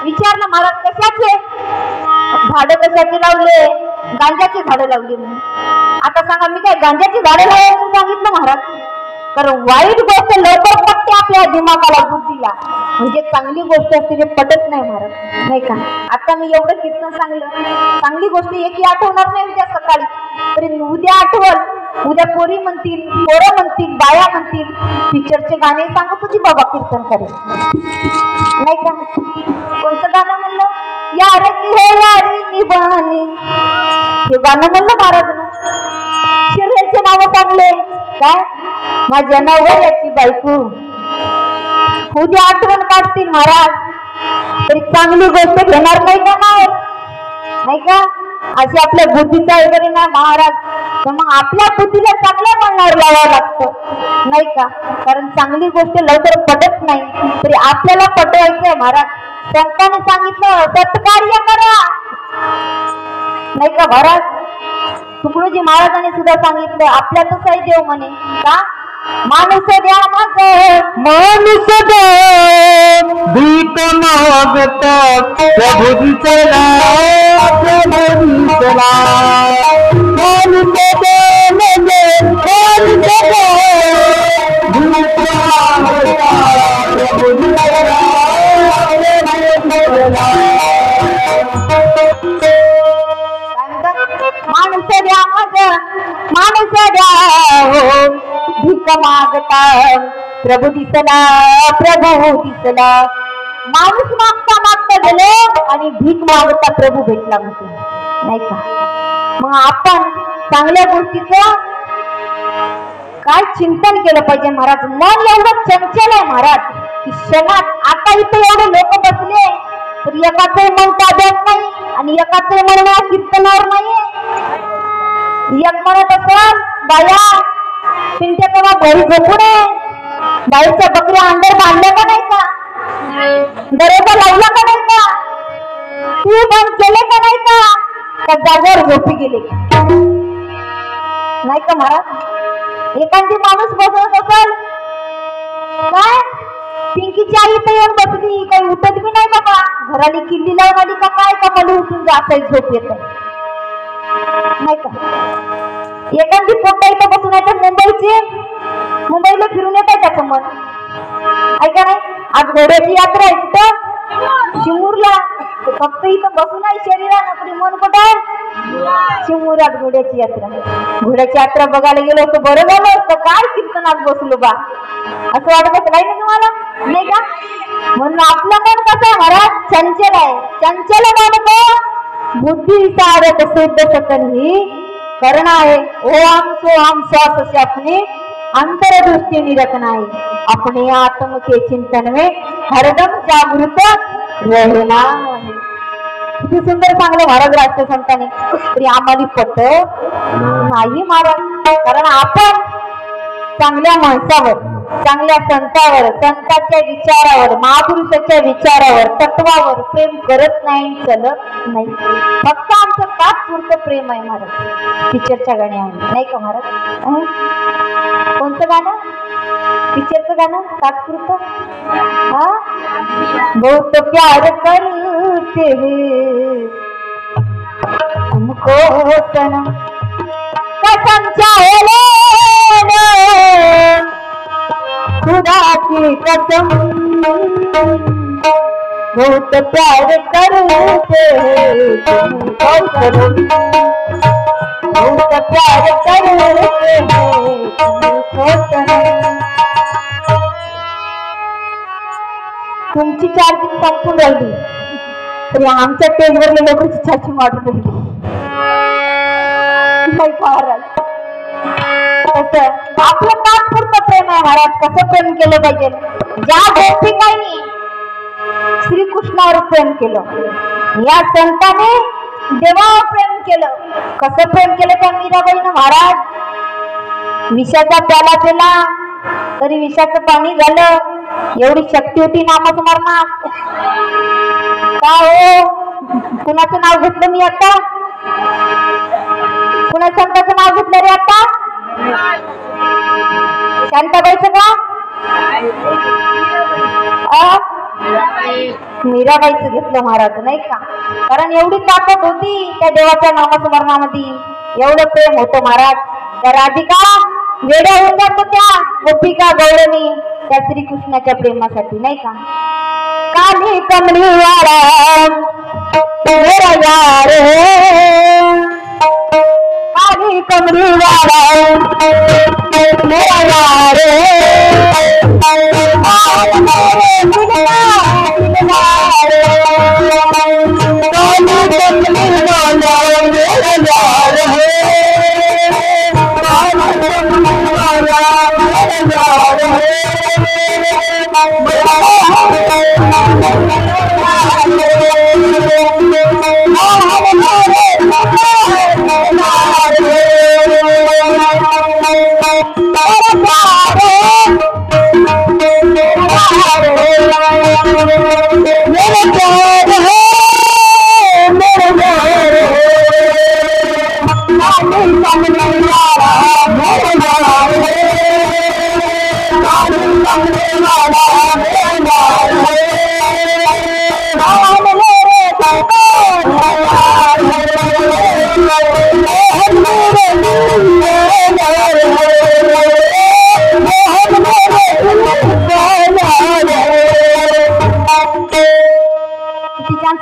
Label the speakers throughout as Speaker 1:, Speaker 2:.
Speaker 1: विचारलं महाराज कशाचे झाडं कशाचे लावले, गांजाची झाडं लावली म्हणून. आता सांगा मी काय गांजाची झाडं लावली म्हणून सांगितलं महाराज? कारण वाईट गोष्ट लवकर पटते आपल्या दिमागाला, बुद्धीला. म्हणजे चांगली गोष्ट असते ते पटत नाही महाराज, नाही का? आता मी एवढं कीर्तन सांगलं, चांगली गोष्ट एकही आठवणार नाही उद्या सकाळी, तरी उद्या आठवल. उद्या पोरी म्हणतील, पोरं म्हणतील, बाया म्हणतील पिक्चरचे गाणे सांगत होती बाबा कीर्तन करेल, नाही का? कोणतं गाणं म्हणलं? यार की हे यारी निभानी, हे गाणं म्हणलं महाराजांना. शिरेचे नाव चांगले काय, माझ्या नवऱ्याची बायको. उद्या आठवण काढतील महाराज, तरी चांगली गोष्ट घेणार नाही का? नाही का? अशी आपल्या बुद्धीचा वगैरे ना महाराज, तर मग आपल्या बुद्धीला चांगल्या म्हणणार लावावं लागतं, नाही का? कारण चांगली गोष्ट लवकर पटत नाही, तरी आपल्याला पटवायचंय महाराज. संतांनी सांगितलं सत्कार्य करा, नाही का महाराज? तुकडोजी महाराजांनी सुद्धा सांगितलं आपल्यातच आहे देव म्हणे. का? माणूस द्या माझ माणूस द्या भीक मागता प्रभू दिसला, प्रभू दिसला. माणूस द्या म्हणजे माणूस द्या भीक मागता प्रभू दिसला, माणूस द्या माझ माणूस द्या हो भीक मागता प्रभू दिसला, प्रभू दिसला. माणूस मागता मागता गेलो आणि भीक मागता प्रभू भेटला म्हणते, नाही का? मग आपण चांगल्या गोष्टीचं काय चिंतन केलं पाहिजे महाराज. मन एवढं चंचल आहे महाराज की क्षणात, आता इथे एवढे लोक बसले तर एकाचंही मन ताब्यात नाही आणि एकाचंही मन कीर्तनावर नाहीये. एक म्हणत असेल बाया पिंट्या तेव्हा घरी झोपू नये, बाईच्या बकऱ्या अंदर बांधल्या का नाही का, दरवाजा लावला का नाही का, तू बंद केले का नाही का, त्या जागेवर झोपी गेले नाही का महाराज? एखादी माणूस बसत असेल काय, पिंकीची आई तर येऊन बसली, काही उठत बी नाही बाबा, घराली किल्ली लावून आली का काय, का मला उठून जाता झोप येत नाही का? एखादी पोट्टा इथं बसून आहे मुंबईला फिरून येत आहे त्याचं मन, ऐका नाही? आज घोड्याची यात्रा आहे कुठं? चिमूरला. फक्त इथं बसून आहे शरीरानं, आपली मन कुठं आहे? चिमूरात घोड्याची यात्रा. घोड्याची यात्रा बघायला गेलो तर बरं झालं असतं, काय कीर्तनात बसलो बा असं वाटत असं नाही ना तुम्हाला, नाही का? म्हणून आपलं मन कसं आहे महाराज? चंचल आहे. चंचल मन बुद्धि सारक सिद्ध सकन ही करना है. ओम सोहम श्वास से अपने अंतरदृष्टि निरखना है. अपने आत्म के चिंतन में हरदम जागृत रहना है. किती सुंदर सांगलं महाराज राष्ट्रसंतांनी. तरी आम्हाला पट नाही महाराज, कारण आपण चांगल्या माणसावर, चांगल्या संतावर, संतांच्या विचारावर, महापुरुषाच्या विचारावर, तत्वावर प्रेम करत नाही, चलत नाही. फक्त आमचं तात्पुरतं प्रेम आहे महाराज पिक्चरच्या गाण्यावर, नाही का महाराज? कोणतं गाणं? पिक्चरचं गाणं तात्पुरतं. हा, बहुत प्यार करते हैं हमको सनम, कसम चाहे खुदा की कसम, बहुत प्यार करते हैं तुमको सनम, बहुत प्यार करते हैं तुमको सनम. तुमची चार्जिंग संपून राहिली तरी आमच्या पेजवरले लोकांची चार्जिंग वाढत राहिली, नाही महाराज? आपलं तात्पुरतं प्रेम आहे महाराज. कसं प्रेम केलं पाहिजे? ज्या गोष्टींनी श्रीकृष्णावर प्रेम केलं, या संताने देवावर प्रेम केलं. कसं प्रेम केलं त्या मीराबाईनं महाराज? विषाचा प्याला पेला तरी विषाचं पाणी झालं, एवढी शक्ती होती नामस्मरणात. का हो, कुणाचं नाव घेतलं मी आता? कुणा संताचं नाव घेतलं रे आता? शांताबाईचं का? मीराबाईचं घेतलं महाराज नाही का, कारण एवढी ताकद होती त्या देवाच्या नामस्मरणामध्ये, एवढं प्रेम होतं महाराज. त्या राधिका वेड्या होऊन जात होत्या, गोपिका गौरणी त्या श्रीकृष्णाच्या प्रेमासाठी नाही का. काली कमली वाला मेरा यार, काली कमली वाला मेरा यार,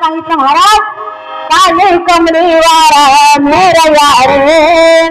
Speaker 1: सांगितलं महाराज. काली कमली वाला मेरा यार.